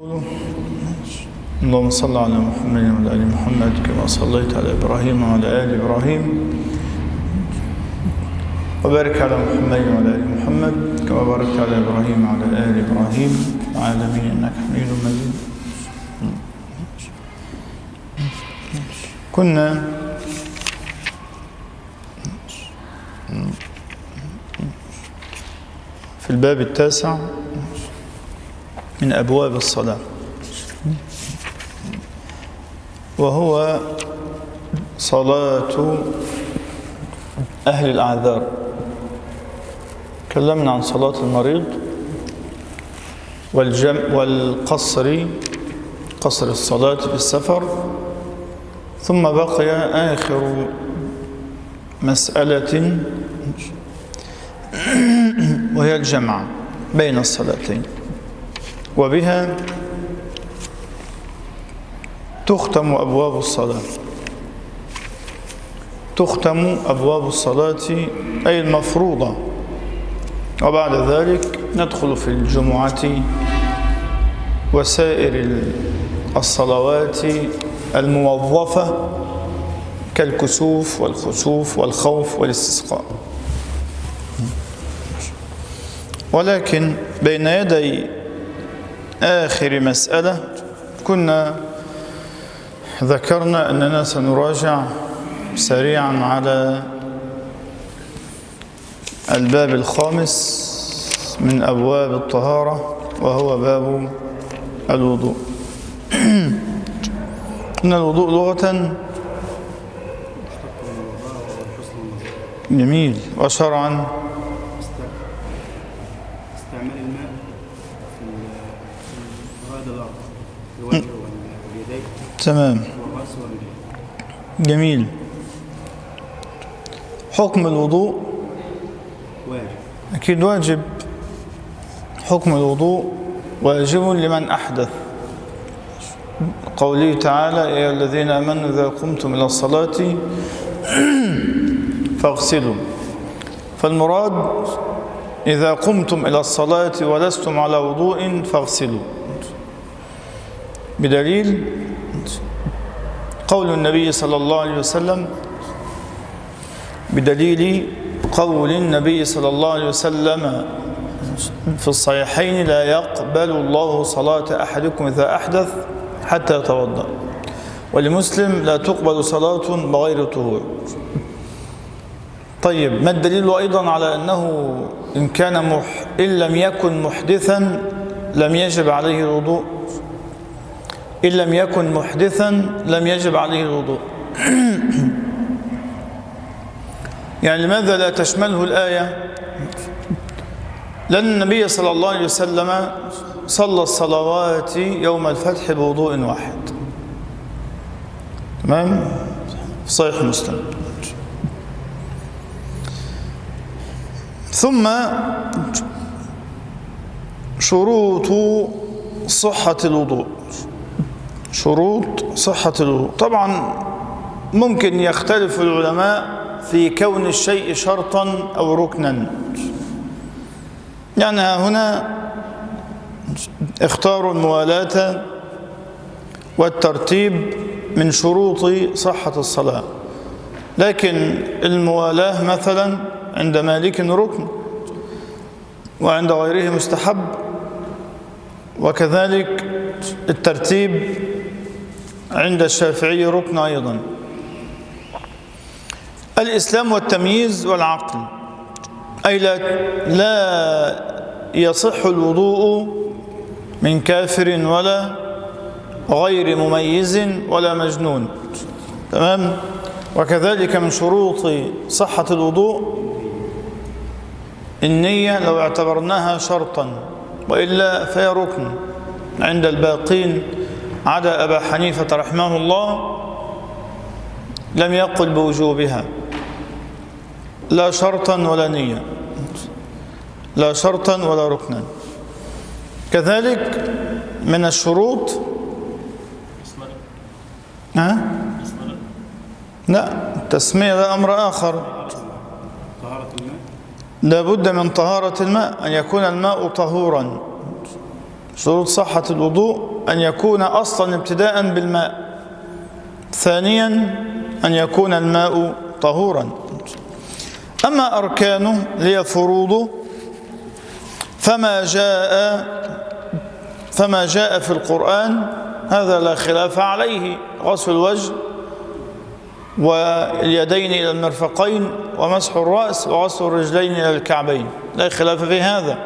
اللهم صل على محمد وعلى آل محمد كما صليت على إبراهيم وعلى آل إبراهيم وبارك على محمد وعلى آل محمد كما باركت على إبراهيم وعلى آل إبراهيم العالمين إنك حميد مجيد. كنا في الباب التاسع من أبواب الصلاة، وهو صلاة أهل الأعذار. تكلمنا عن صلاة المريض والقصر، قصر الصلاة في السفر، ثم بقي آخر مسألة وهي الجمع بين الصلاتين، وبها تختم أبواب الصلاة. تختم أبواب الصلاة أي المفروضة، وبعد ذلك ندخل في الجمعة وسائر الصلوات الموظفة كالكسوف والخسوف والخوف والاستسقاء. ولكن بين يدي آخر مسألة كنا ذكرنا أننا سنراجع سريعا على الباب الخامس من أبواب الطهارة، وهو باب الوضوء. إن الوضوء لغة جميل، وشرعا استعمال الماء في هذا الأرض الوجه واليدين. تمام، جميل. حكم الوضوء واجب، أكيد واجب. حكم الوضوء واجب لمن أحدث، قوله تعالى: يا أيها الذين آمنوا إذا قمتم إلى الصلاة فاغسلوا. فالمراد إذا قمتم إلى الصلاة ولستم على وضوء فاغسلوا، بدليل قول النبي صلى الله عليه وسلم، بدليل قول النبي صلى الله عليه وسلم في الصحيحين: لا يقبل الله صلاة أحدكم إذا أحدث حتى يتوضأ. ولمسلم: لا تقبل صلاة بغير طهور. طيب، ما الدليل أيضا على أنه إن لم يكن محدثا لم يجب عليه الوضوء؟ إن لم يكن محدثا لم يجب عليه الوضوء. يعني لماذا لا تشمله الآية؟ لأن النبي صلى الله عليه وسلم صلى الصلوات يوم الفتح بوضوء واحد. تمام؟ في صحيح مسلم. ثم شروط صحة الوضوء. شروط صحة الوضوء، طبعا ممكن يختلف العلماء في كون الشيء شرطا أو ركنا. يعني هنا اختاروا الموالاة والترتيب من شروط صحة الصلاة، لكن الموالاة مثلا عند مالك ركن، وعند غيره مستحب، وكذلك الترتيب عند الشافعي ركن أيضا. الإسلام والتمييز والعقل، أي لا يصح الوضوء من كافر ولا غير مميز ولا مجنون. تمام؟ وكذلك من شروط صحة الوضوء النية، لو اعتبرناها شرطا، وإلا فهي ركن عند الباقين عدا أبا حنيفة رحمه الله، لم يقل بوجوبها، لا شرطا ولا نية، لا شرطا ولا ركنا. كذلك من الشروط لا، التسمية ده أمر آخر. طهارة الماء، لا بد من طهارة الماء، أن يكون الماء طهورا. شروط صحة الوضوء أن يكون أصلا ابتداء بالماء، ثانيا أن يكون الماء طهورا. أما أركانه هي فروضه فما جاء في القرآن هذا لا خلاف عليه: غسل الوجه واليدين إلى المرفقين ومسح الرأس وغسل الرجلين إلى الكعبين، لا خلاف في هذا.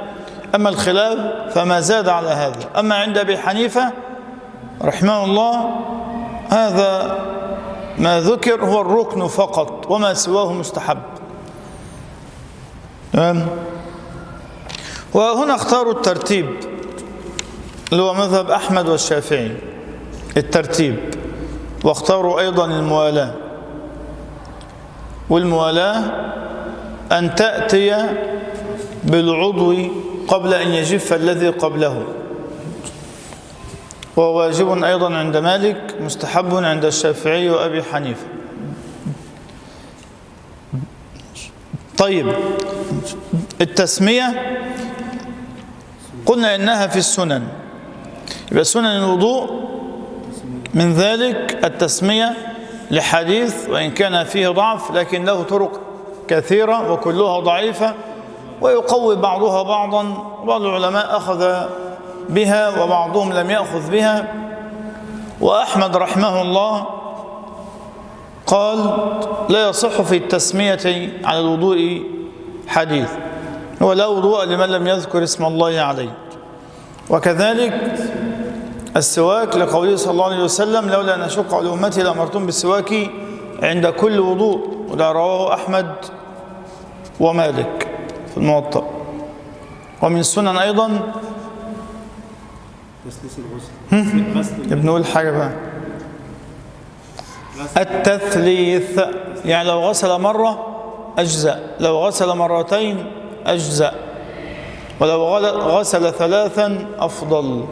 أما الخلاف فما زاد على هذا. أما عند أبي حنيفة رحمه الله هذا ما ذكر هو الركن فقط وما سواه مستحب. تمام. وهنا اختاروا الترتيب اللي هو مذهب أحمد والشافعي، الترتيب، واختاروا أيضا الموالاة. والموالاة أن تأتي بالعضو قبل أن يجف الذي قبله، وهو واجب أيضا عند مالك، مستحب عند الشافعي وأبي حنيفة. طيب، التسمية قلنا إنها في السنن، يبقى سنن الوضوء من ذلك التسمية لحديث وإن كان فيه ضعف لكن له طرق كثيرة وكلها ضعيفة ويقوي بعضها بعضا. بعض العلماء أخذ بها وبعضهم لم يأخذ بها. وأحمد رحمه الله قال لا يصح في التسمية على الوضوء حديث، ولا وضوء لمن لم يذكر اسم الله عليه. وكذلك السواك لقوله صلى الله عليه وسلم لولا أن أشق على أمتي لأمرتم بالسواك عند كل وضوء، وده رواه أحمد ومالك في الموطأ. ومن السنن أيضا تسليس الغسل. بنقول حاجة بقى، التثليث، يعني لو غسل مرة أجزأ، لو غسل مرتين أجزأ، ولو غسل ثلاثا أفضل،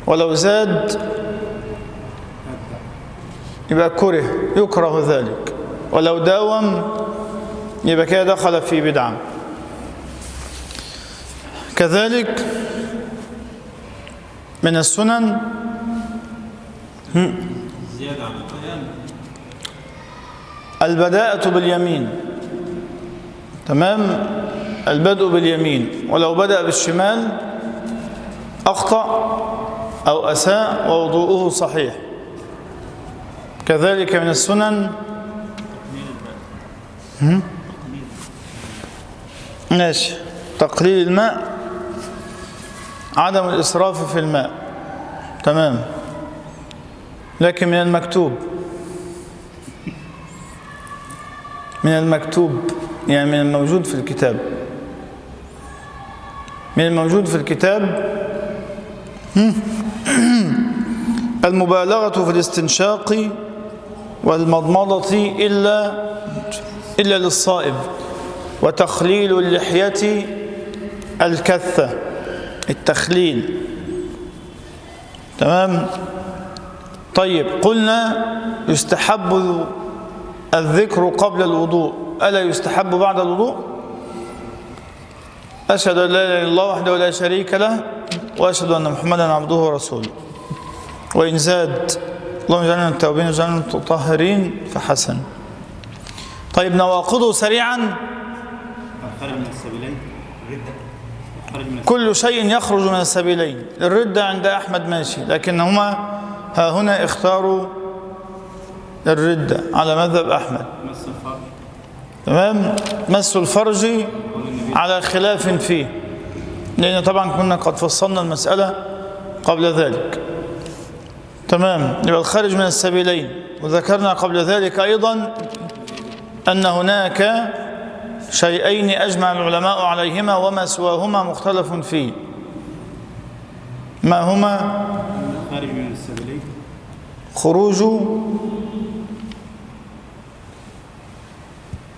ولو زاد يبقى يكره ذلك، ولو داوم يبقى كده دخل في بدعة. كذلك من السنن البداءة باليمين. تمام، البدء باليمين، ولو بدأ بالشمال أخطأ أو أساء ووضوءه صحيح. كذلك من السنن ماشي تقليل الماء، عدم الإسراف في الماء. تمام. لكن من المكتوب يعني من الموجود في الكتاب، من الموجود في الكتاب المبالغة في الاستنشاق والمضمضة إلا للصائب، وتخليل اللحية الكثة، التخليل. تمام. طيب، قلنا يستحب الذكر قبل الوضوء، ألا يستحب بعد الوضوء؟ أشهد أن لا إله إلا الله وحده لا شريك له وأشهد أن محمدا عبده ورسوله. وإن زاد اللهم اجعلنا من التوابين واجعلنا من المتطهرين فحسن. طيب، نواقضه سريعا. الخارج من السبيلين، كل شيء يخرج من السبيلين. الردة عند أحمد ماشي، لكنهما ها هنا اختاروا الردة على مذهب أحمد. مس الفرج. تمام. مس الفرج على خلاف فيه، لأن طبعا كنا قد فصلنا المسألة قبل ذلك. تمام. يبقى الخارج من السبيلين. وذكرنا قبل ذلك أيضا أن هناك شيئين أجمع العلماء عليهما وما سواهما مختلف فيه. ما هما؟ الخارج من السبيلين خروج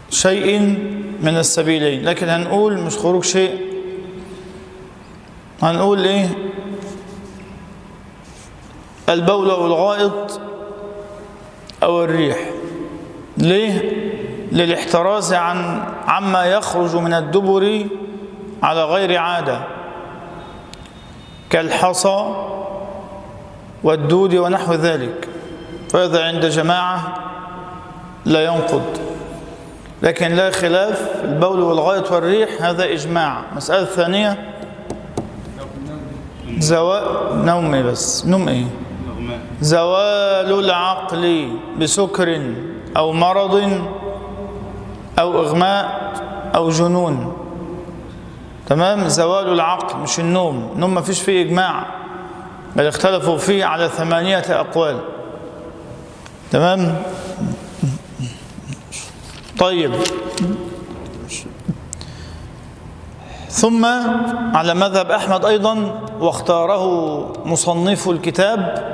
شيء من السبيلين، لكن هنقول مش خروج شيء، هنقول ايه؟ البول أو الغائط أو الريح. ليه؟ للاحتراز عما يخرج من الدبر على غير عادة. كالحصى والدود ونحو ذلك، فهذا عند جماعة لا ينقض. لكن لا خلاف البول والغائط والريح هذا إجماع. مسألة ثانية نوم، بس نوم إيه؟ زوال العقل بسكر أو مرض أو إغماء أو جنون. تمام؟ زوال العقل مش النوم. النوم ما فيش فيه إجماع، بل اختلفوا فيه على 8 أقوال. تمام؟ طيب، ثم على مذهب أحمد أيضا، واختاره مصنف الكتاب،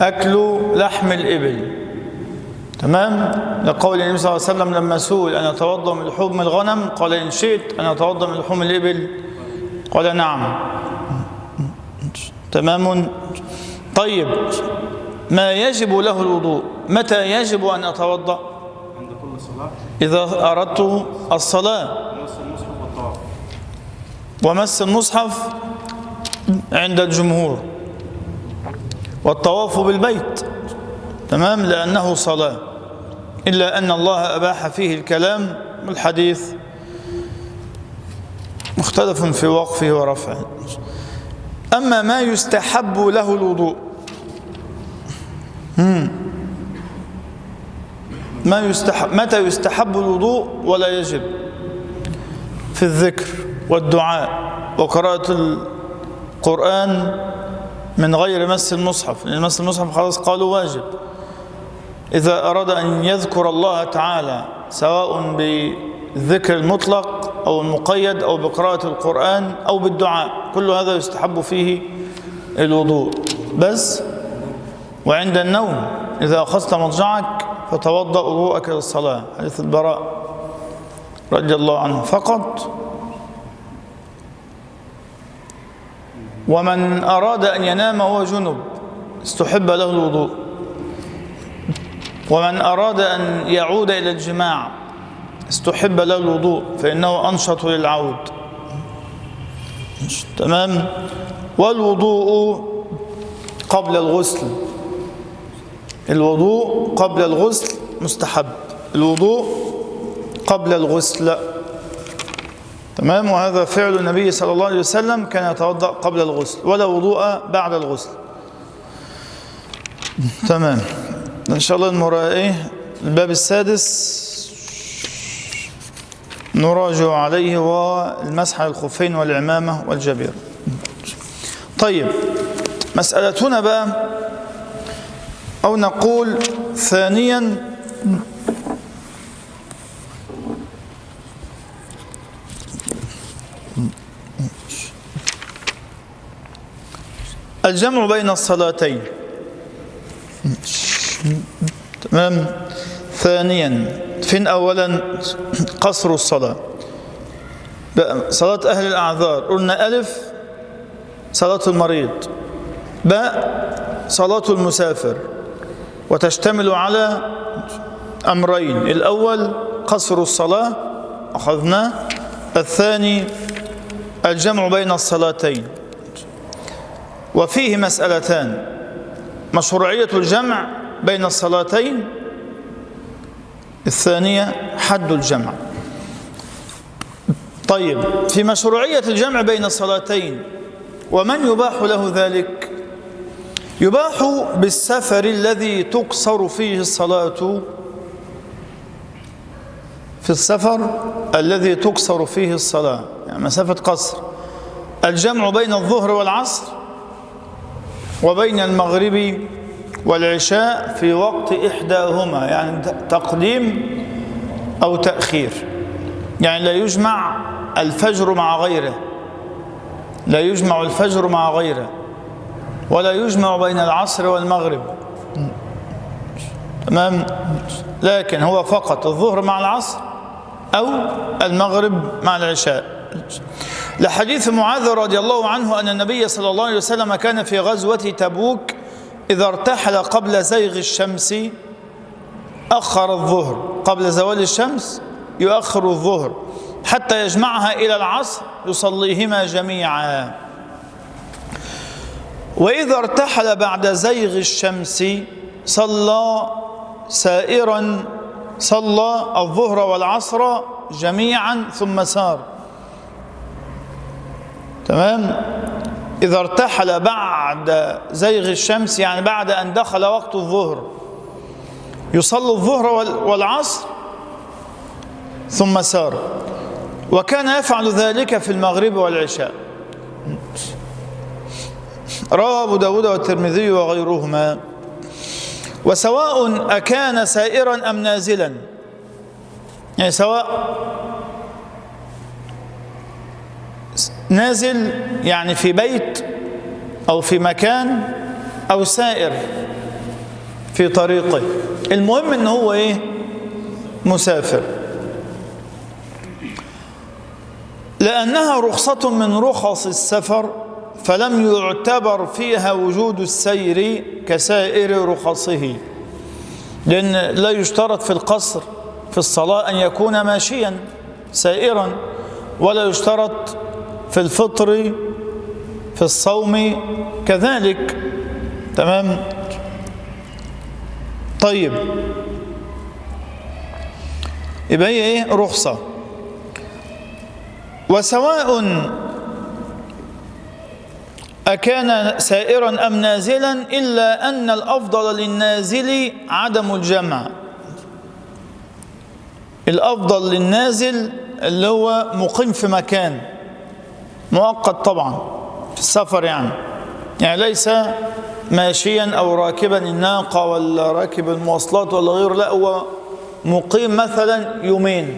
أكل لحم الإبل. تمام؟ لقول النبي صلى الله عليه وسلم لما سئل أن أتوضأ من لحوم الغنم قال إن شئت أن أتوضأ من لحوم الإبل قال نعم. تمام؟ طيب، ما يجب له الوضوء؟ متى يجب أن أتوضأ؟ عند كل صلاة إذا أردت الصلاة. ومس المصحف عند الجمهور، والطواف بالبيت. تمام؟ لأنه صلاة، إلا أن الله أباح فيه الكلام، والحديث مختلف في وقفه ورفعه. أما ما يستحب له الوضوء، متى يستحب الوضوء ولا يجب؟ في الذكر والدعاء وقراءة القرآن من غير مس المصحف، لأن مس المصحف خلاص قالوا واجب. إذا أراد أن يذكر الله تعالى سواء بالذكر المطلق أو المقيد أو بقراءة القرآن أو بالدعاء، كل هذا يستحب فيه الوضوء بس. وعند النوم إذا أخذت مضجعك فتوضأ وضوءك للصلاة، حديث البراء رضي الله عنه فقط. ومن أراد أن ينام وهو جنب استحب له الوضوء. ومن أراد أن يعود إلى الجماع استحب له الوضوء، فإنه أنشط للعود. تمام؟ والوضوء قبل الغسل، الوضوء قبل الغسل مستحب، الوضوء قبل الغسل. تمام؟ وهذا فعل النبي صلى الله عليه وسلم، كان يتوضأ قبل الغسل ولا وضوء بعد الغسل. تمام؟ إن شاء الله الباب السادس نراجع عليه، والمسح على الخفين والعمامة والجبير. طيب، مسألتنا بقى، أو نقول ثانيا الجمع بين الصلاتين. تمام؟ ثانيا، فين؟ أولا قصر الصلاة. صلاة أهل الأعذار قلنا ألف صلاة المريض، باء صلاة المسافر، وتشتمل على أمرين: الأول قصر الصلاة أخذناه، الثاني الجمع بين الصلاتين. وفيه مسألتان: مشروعية الجمع بين الصلاتين، الثانية حد الجمع. طيب، في مشروعية الجمع بين الصلاتين ومن يباح له ذلك؟ يباح بالسفر الذي تقصر فيه الصلاة، في السفر الذي تقصر فيه الصلاة، يعني مسافة قصر، الجمع بين الظهر والعصر وبين المغرب والعشاء في وقت إحداهما، يعني تقديم أو تأخير. يعني لا يجمع الفجر مع غيره، لا يجمع الفجر مع غيره، ولا يجمع بين العصر والمغرب. تمام؟ لكن هو فقط الظهر مع العصر أو المغرب مع العشاء. لحديث معاذ رضي الله عنه أن النبي صلى الله عليه وسلم كان في غزوة تبوك إذا ارتحل قبل زيغ الشمس أخر الظهر، قبل زوال الشمس يؤخر الظهر حتى يجمعها إلى العصر يصليهما جميعا. وإذا ارتحل بعد زيغ الشمس صلى الظهر والعصر جميعا ثم سار. تمام؟ إذا ارتحل بعد زيغ الشمس يعني بعد أن دخل وقت الظهر يصلي الظهر والعصر ثم سار. وكان يفعل ذلك في المغرب والعشاء. رواه أبو داود والترمذي وغيرهما. وسواء أكان سائرا أم نازلا، يعني سواء نازل يعني في بيت أو في مكان أو سائر في طريقه، المهم إن هو إيه؟ مسافر، لأنها رخصة من رخص السفر فلم يعتبر فيها وجود السير كسائر رخصه، لأن لا يشترط في القصر في الصلاة أن يكون ماشيا سائرا، ولا يشترط في الفطر في الصوم كذلك. تمام؟ طيب، يبقى هي ايه؟ رخصة. وسواء أكان سائرا أم نازلا إلا أن الأفضل للنازل عدم الجمع. الأفضل للنازل اللي هو مقيم في مكان مؤقت طبعا في السفر، يعني ليس ماشيا أو راكبا الناقة ولا راكب المواصلات ولا غيره، لا، هو مقيم مثلا يومين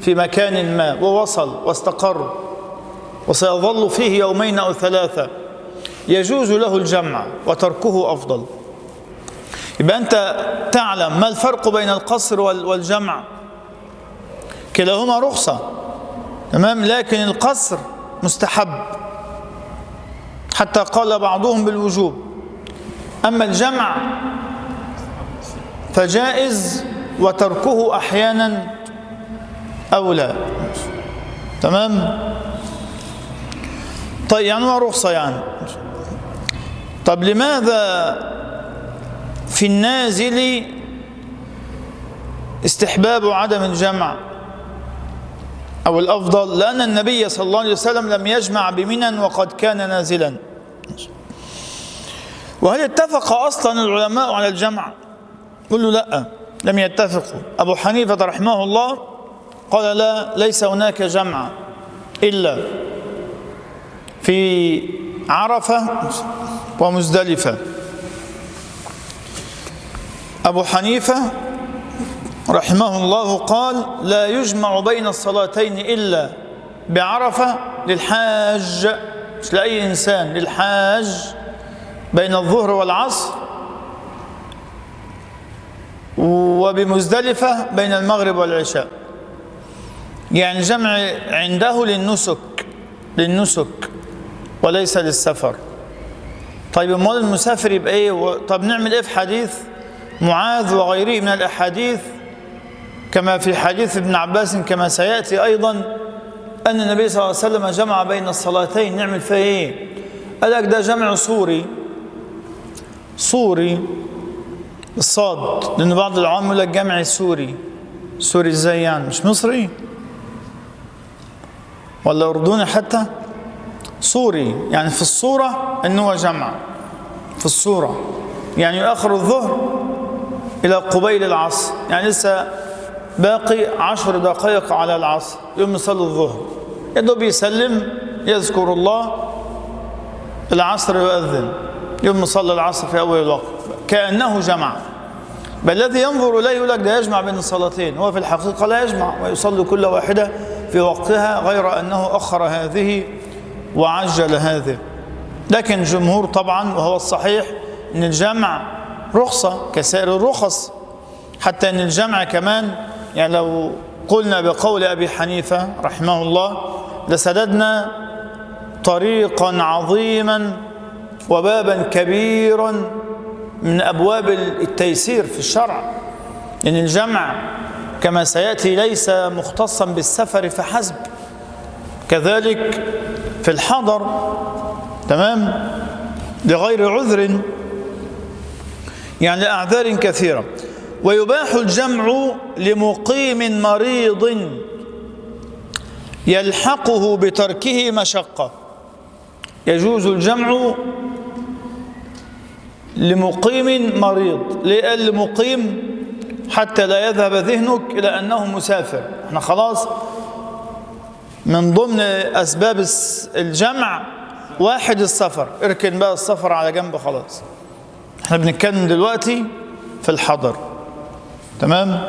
في مكان ما ووصل واستقر وسيظل فيه يومين أو ثلاثة، يجوز له الجمع وتركه أفضل. يبقى أنت تعلم ما الفرق بين القصر والجمع؟ كلاهما رخصة، تمام، لكن القصر مستحب حتى قال بعضهم بالوجوب، أما الجمع فجائز وتركه أحيانا أولى. تمام؟ طيب، يعني هو رخصة يعني. طب لماذا في النازل استحباب عدم الجمع أو الأفضل؟ لأن النبي صلى الله عليه وسلم لم يجمع بمنى وقد كان نازلا. وهل اتفق أصلا العلماء على الجمع؟ قل له لا، لم يتفقوا. أبو حنيفة رحمه الله قال لا، ليس هناك جمع إلا في عرفة ومزدلفة. أبو حنيفة رحمه الله قال لا يجمع بين الصلاتين إلا بعرفة للحاج، مش لأي إنسان، للحاج، بين الظهر والعصر، وبمزدلفة بين المغرب والعشاء. يعني جمع عنده للنسك وليس للسفر. طيب، امال المسافر يبقى ايه؟ طب نعمل ايه في حديث معاذ وغيره من الاحاديث، كما في حديث ابن عباس كما سياتي ايضا، ان النبي صلى الله عليه وسلم جمع بين الصلاتين. نعمل فيها ايه؟ قال لك ده جمع صوري الصاد، لان بعض العوام يقول لك جمع سوري ازاي يعني؟ مش مصري ولا اردني حتى؟ صوري يعني في الصورة إنه هو جمع في الصورة، يعني يؤخر الظهر إلى قبيل العصر، يعني لسه باقي 10 دقائق على العصر، يوم يصلي الظهر، يدوب يسلم يذكر الله، العصر يؤذن، يوم يصلي العصر في أول الوقت، كأنه جمع. بل الذي ينظر إليه يقول لك ده يجمع بين الصلاتين، هو في الحقيقة لا يجمع، ويصلي كل واحدة في وقتها، غير أنه أخر هذه وعجل هذه. لكن الجمهور طبعا وهو الصحيح أن الجمع رخصة كسائر الرخص، حتى أن الجمع كمان، يعني لو قلنا بقول أبي حنيفة رحمه الله لسددنا طريقا عظيما وبابا كبيرا من أبواب التيسير في الشرع، لأن الجمع كما سيأتي ليس مختصا بالسفر فحسب، كذلك في الحضر، تمام، لغير عذر، يعني لأعذار كثيرة. ويباح الجمع لمقيم مريض يلحقه بتركه مشقة. يجوز الجمع لمقيم مريض. ليه قال لمقيم؟ حتى لا يذهب ذهنك إلى أنه مسافر. احنا خلاص من ضمن أسباب الجمع واحد السفر، اركن بقى السفر على جنب خلاص. احنا بنتكلم دلوقتي في الحضر، تمام.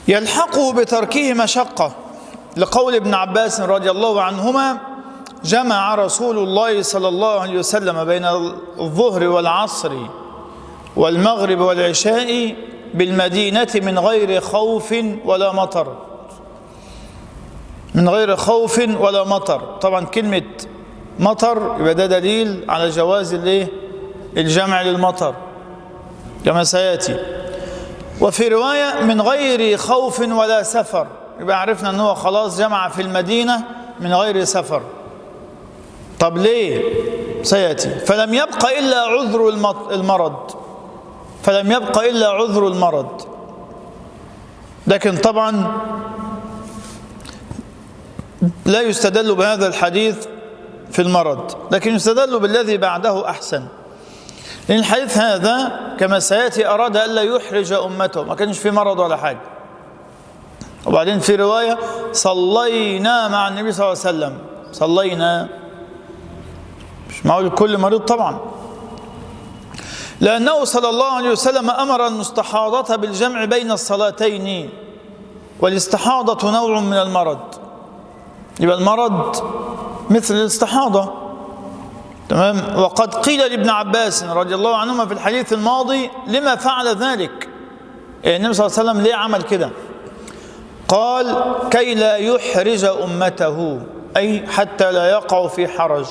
يلحقه بتركه مشقة، لقول ابن عباس رضي الله عنهما: جمع رسول الله صلى الله عليه وسلم بين الظهر والعصر والمغرب والعشاء بالمدينة من غير خوف ولا مطر. من غير خوف ولا مطر. طبعا كلمة مطر يبقى ده دليل على جواز الجمع للمطر كما سيأتي. وفي رواية من غير خوف ولا سفر، يبقى عرفنا أنه خلاص جمع في المدينة من غير سفر. طب ليه؟ سيأتي. فلم يبق إلا عذر المرض. فلم يبق إلا عذر المرض. لكن طبعا لا يستدل بهذا الحديث في المرض، لكن يستدل بالذي بعده أحسن. لأن الحديث هذا كما سيأتي أراد ألا يحرج أمته، ما كانش في مرض ولا حاجة. وبعدين في رواية: صلينا مع النبي صلى الله عليه وسلم. صلينا، مش معقول كل مريض طبعا، لأنه صلى الله عليه وسلم أمر المستحاضة بالجمع بين الصلاتين، والاستحاضة نوع من المرض. يبقى المرض مثل الاستحاضة، تمام. وقد قيل لابن عباس رضي الله عنهما في الحديث الماضي: لما فعل ذلك؟ النبي صلى الله عليه وسلم ليه عمل كده؟ قال: كي لا يحرج أمته، أي حتى لا يقع في حرج.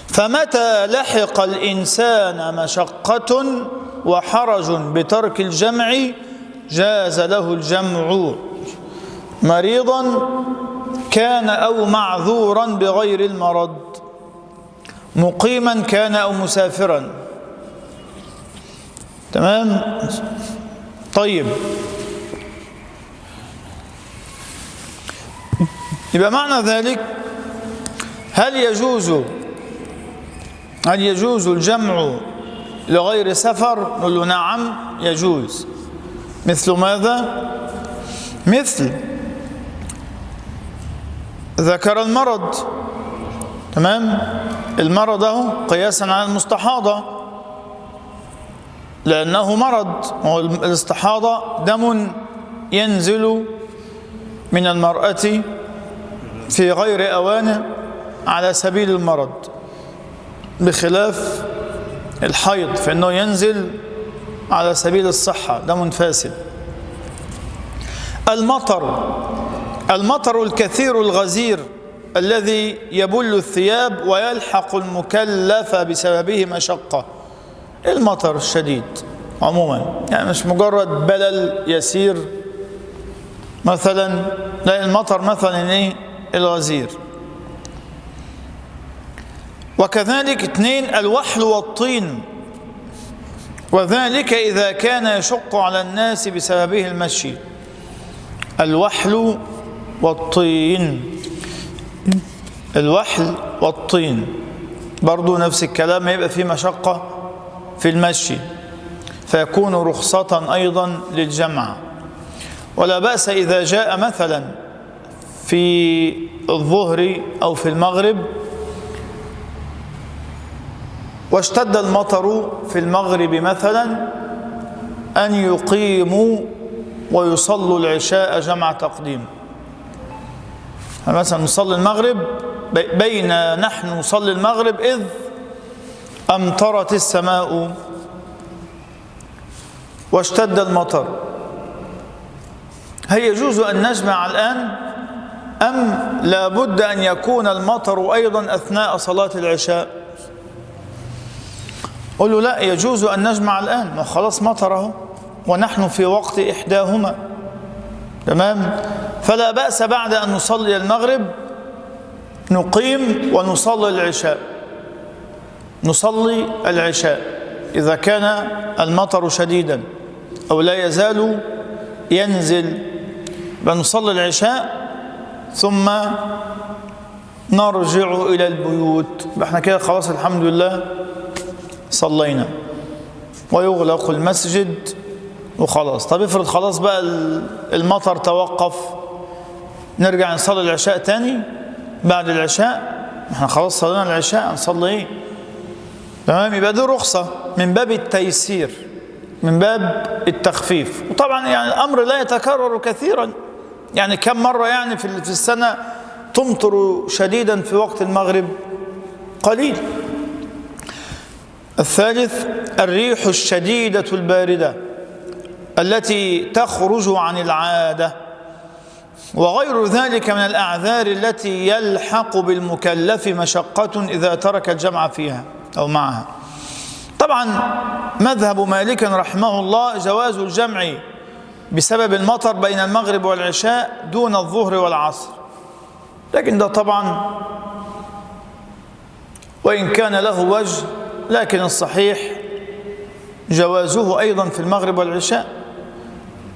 فمتى لحق الإنسان مشقة وحرج بترك الجمع جاز له الجمع، مريضا كان أو معذورا بغير المرض، مقيما كان أو مسافرا. تمام. طيب، يبقى معنى ذلك هل يجوز الجمع لغير سفر؟ نقول له نعم يجوز. مثل ماذا؟ مثل ذكر المرض، تمام. المرض اهو قياسا على المستحاضة، لأنه مرض. الاستحاضة دم ينزل من المرأة في غير أوانه على سبيل المرض، بخلاف الحيض فإنه ينزل على سبيل الصحة، دم فاسد. المطر الكثير الغزير الذي يبل الثياب ويلحق المكلف بسببه مشقة. المطر الشديد عموما، يعني مش مجرد بلل يسير مثلا، لا، المطر مثلا الغزير. وكذلك 2 الوحل والطين، وذلك إذا كان يشق على الناس بسببه المشي. الوحل والطين، الوحل والطين برضو نفس الكلام، يبقى فيه مشقة في المشي، فيكون رخصة أيضا للجمع. ولا بأس إذا جاء مثلا في الظهر أو في المغرب واشتد المطر في المغرب مثلا، أن يقيموا ويصلوا العشاء جمع تقديم. مثلا نصلي المغرب، بين نحن نصلي المغرب إذ أمطرت السماء واشتد المطر، هل يجوز أن نجمع الآن أم لا بد أن يكون المطر أيضا أثناء صلاة العشاء؟ قل له لا، يجوز أن نجمع الآن، ما خلاص مطره. ونحن في وقت إحداهما. تمام؟ فلا بأس بعد أن نصلي المغرب نقيم ونصلي العشاء. نصلي العشاء إذا كان المطر شديدا أو لا يزال ينزل، بنصلي العشاء ثم نرجع إلى البيوت. احنا كده خلاص الحمد لله صلينا ويغلق المسجد وخلاص. طب افرض خلاص بقى المطر توقف، نرجع نصلي العشاء تاني بعد العشاء؟ احنا خلاص صلينا العشاء، نصلي ايه؟ تمام؟ يبقى دي رخصة من باب التيسير، من باب التخفيف. وطبعا يعني الأمر لا يتكرر كثيرا، يعني كم مرة يعني في السنة تمطر شديدا في وقت المغرب؟ قليل. الثالث الريح الشديدة الباردة التي تخرج عن العادة وغير ذلك من الأعذار التي يلحق بالمكلف مشقة إذا ترك الجمع فيها أو معها. طبعا مذهب مالك رحمه الله جواز الجمع بسبب المطر بين المغرب والعشاء دون الظهر والعصر، لكن ده طبعا وإن كان له وجه، لكن الصحيح جوازه أيضا في المغرب والعشاء،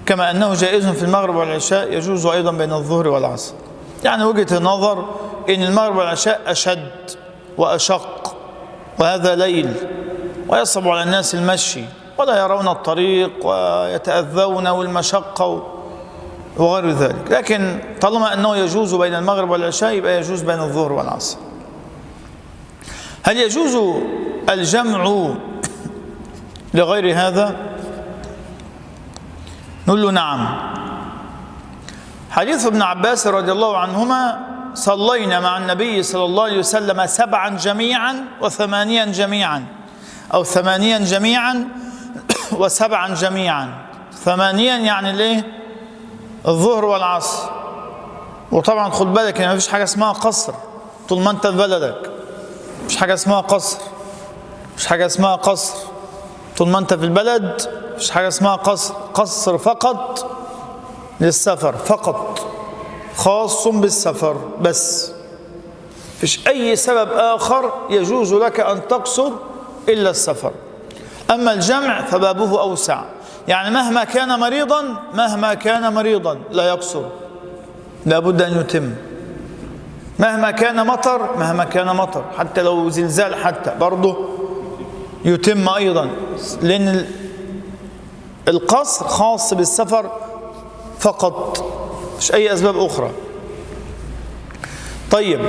كما أنه جائز في المغرب والعشاء يجوز أيضا بين الظهر والعصر. يعني وجهة النظر إن المغرب والعشاء أشد وأشق، وهذا ليل ويصعب على الناس المشي ولا يرون الطريق ويتأذون والمشقة وغير ذلك، لكن طالما أنه يجوز بين المغرب والعشاء يبقى يجوز بين الظهر والعصر. هل يجوز الجمع لغير هذا؟ نقول له نعم. حديث ابن عباس رضي الله عنهما: صلينا مع النبي صلى الله عليه وسلم 7 جميعا و8 جميعا، أو 8 جميعا و7 جميعا. 8 يعني ليه؟ الظهر والعصر. وطبعا خد بالك ان مفيش حاجة اسمها قصر طول ما انت في بلدك، مفيش حاجة اسمها قصر، مفيش حاجة اسمها قصر طول ما انت في البلد، مفيش حاجة اسمها قصر. قصر فقط للسفر، فقط خاص بالسفر بس، مفيش أي سبب آخر يجوز لك أن تقصر إلا السفر. أما الجمع فبابه أوسع، يعني مهما كان مريضا لا يقصر، لابد أن يتم. مهما كان مطر، حتى لو زلزال حتى برضه يتم أيضا، لأن القصر خاص بالسفر فقط، مش أي أسباب أخرى. طيب،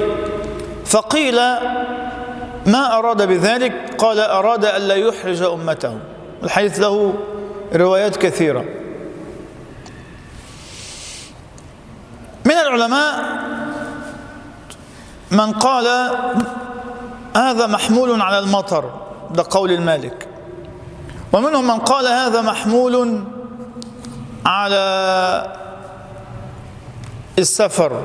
فقيل ما أراد بذلك؟ قال أراد أن لا يحرج أمته. الحديث له روايات كثيرة. من العلماء من قال هذا محمول على المطر، ده قول المالك، ومنهم من قال هذا محمول على السفر،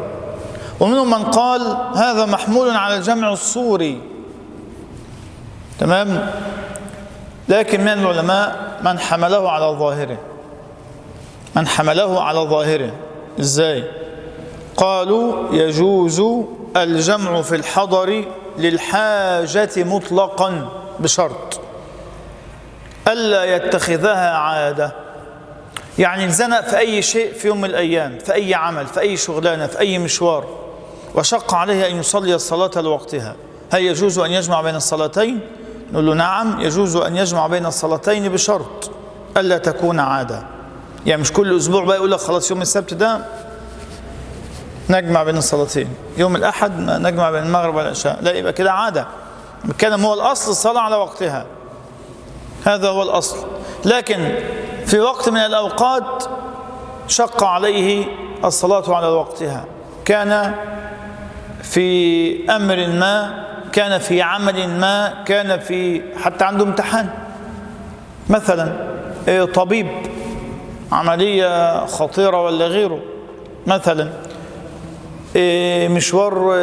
ومنهم من قال هذا محمول على الجمع الصوري. تمام؟ لكن من العلماء من حمله على ظاهره. ازاي؟ قالوا يجوز الجمع في الحضر للحاجة مطلقا بشرط ألا يتخذها عادة. يعني الزنق في أي شيء في يوم من الأيام، في أي عمل، في أي شغلانة، في أي مشوار، وشق عليه أن يصلي الصلاة لوقتها، هل يجوز أن يجمع بين الصلاتين؟ نقول له نعم، يجوز أن يجمع بين الصلاتين بشرط ألا تكون عادة. يعني مش كل أسبوع بقى يقول لك خلاص يوم السبت ده نجمع بين الصلاتين، يوم الأحد نجمع بين المغرب والعشاء، لا، يبقى كده عادة. كان هو الأصل الصلاة على وقتها، هذا هو الأصل. لكن في وقت من الأوقات شق عليه الصلاة على وقتها، كان في أمر ما، كان في عمل ما، كان في حتى عنده امتحان مثلا، طبيب، عملية خطيرة ولا غيره مثلا، مشوار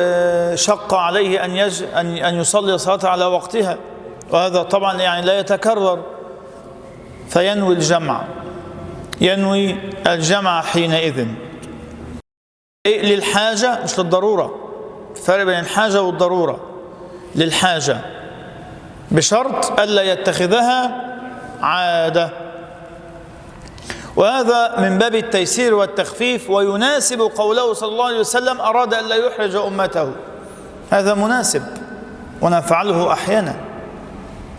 شق عليه أن يصلي الصلاة على وقتها، وهذا طبعا يعني لا يتكرر، فينوي الجمع. ينوي الجمع حينئذ للحاجة مش للضرورة. فرق بين الحاجة والضرورة. للحاجة بشرط ألا يتخذها عادة، وهذا من باب التيسير والتخفيف، ويناسب قوله صلى الله عليه وسلم أراد ألا يحرج أمته. هذا مناسب ونفعله أحيانا،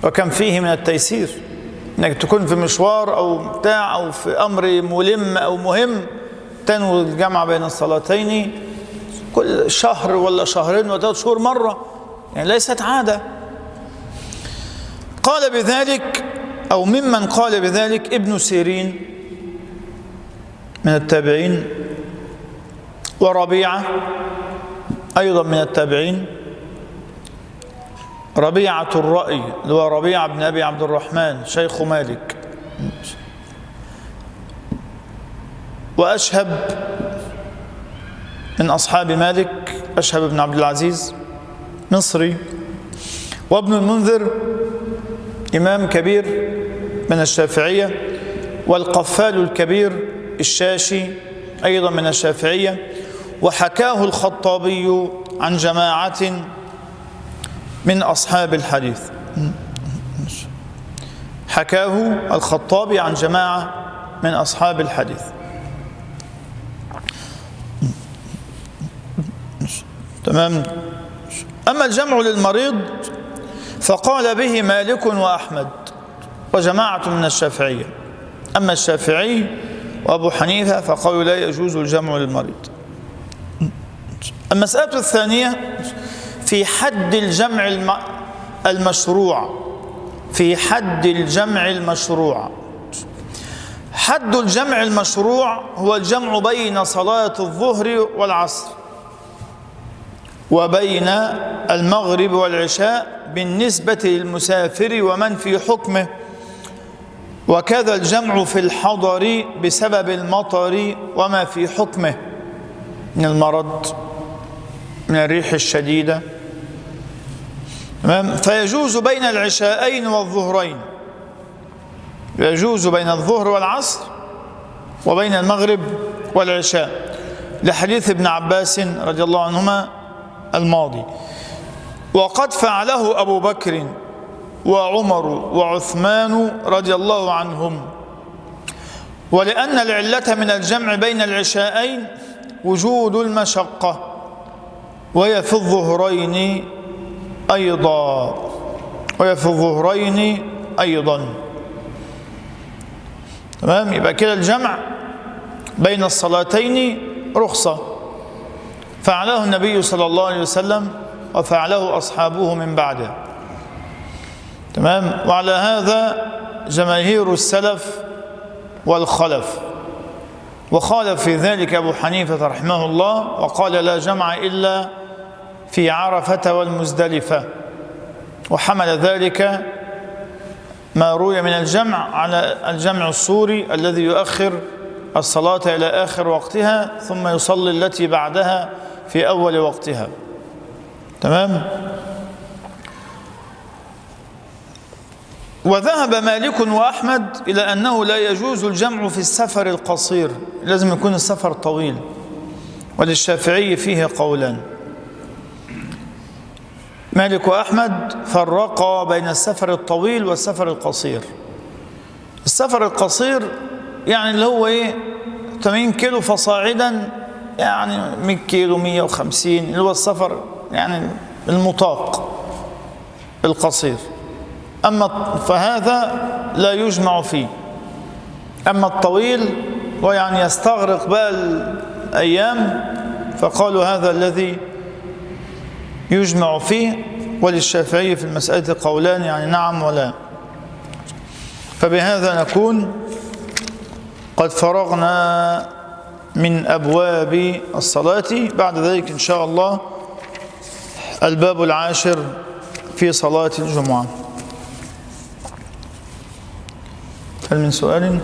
وكم فيه من التيسير انك تكون في مشوار او بتاع او في امر ملم او مهم تنوي الجمع بين الصلاتين كل شهر ولا شهرين ولا 3 شهور مره، يعني ليست عاده. قال بذلك او ممن قال بذلك ابن سيرين من التابعين، وربيعه ايضا من التابعين، ربيعة الرأي اللي هو ربيعة بن أبي عبد الرحمن شيخ مالك، وأشهب من أصحاب مالك أشهب بن عبد العزيز مصري، وابن المنذر إمام كبير من الشافعية، والقفال الكبير الشاشي أيضا من الشافعية. وحكاه الخطابي عن جماعة من أصحاب الحديث، حكاه الخطابي عن جماعة من أصحاب الحديث. تمام. أما الجمع للمريض فقال به مالك وأحمد وجماعة من الشافعية. أما الشافعي وأبو حنيفة فقالوا لا يجوز الجمع للمريض. المسألة الثانية في حد الجمع المشروع. في حد الجمع المشروع. حد الجمع المشروع هو الجمع بين صلاة الظهر والعصر وبين المغرب والعشاء بالنسبة للمسافر ومن في حكمه، وكذا الجمع في الحضر بسبب المطر وما في حكمه من المرض من الريح الشديدة. فيجوز بين العشاءين والظهرين، يجوز بين الظهر والعصر وبين المغرب والعشاء لحديث ابن عباس رضي الله عنهما الماضي. وقد فعله أبو بكر وعمر وعثمان رضي الله عنهم. ولأن العلة من الجمع بين العشاءين وجود المشقة، وهي في الظهرين أيضا، وهي في الظهرين أيضا. تمام. يبقى كده الجمع بين الصلاتين رخصة فعله النبي صلى الله عليه وسلم وفعله أصحابه من بعده. تمام. وعلى هذا جماهير السلف والخلف، وخالف في ذلك أبو حنيفة رحمه الله وقال لا جمع إلا في عرفة والمزدلفة، وحمل ذلك ما روي من الجمع على الجمع الصوري الذي يؤخر الصلاة إلى آخر وقتها ثم يصلي التي بعدها في أول وقتها. تمام. وذهب مالك وأحمد إلى أنه لا يجوز الجمع في السفر القصير، لازم يكون السفر طويل، وللشافعي فيه قولان. مالك وأحمد فرقا بين السفر الطويل والسفر القصير. السفر القصير يعني اللي هو 80 كيلو فصاعدا، يعني 100 كيلو 150، اللي هو السفر يعني المطاق القصير. فهذا لا يجمع فيه. أما الطويل ويعني يستغرق بقى الأيام فقالوا هذا الذي يجمع فيه. وللشافعي في المسألة قولان، يعني نعم ولا. فبهذا نكون قد فرغنا من أبواب الصلاة. بعد ذلك إن شاء الله الباب العاشر في صلاة الجمعة. هل من سؤال؟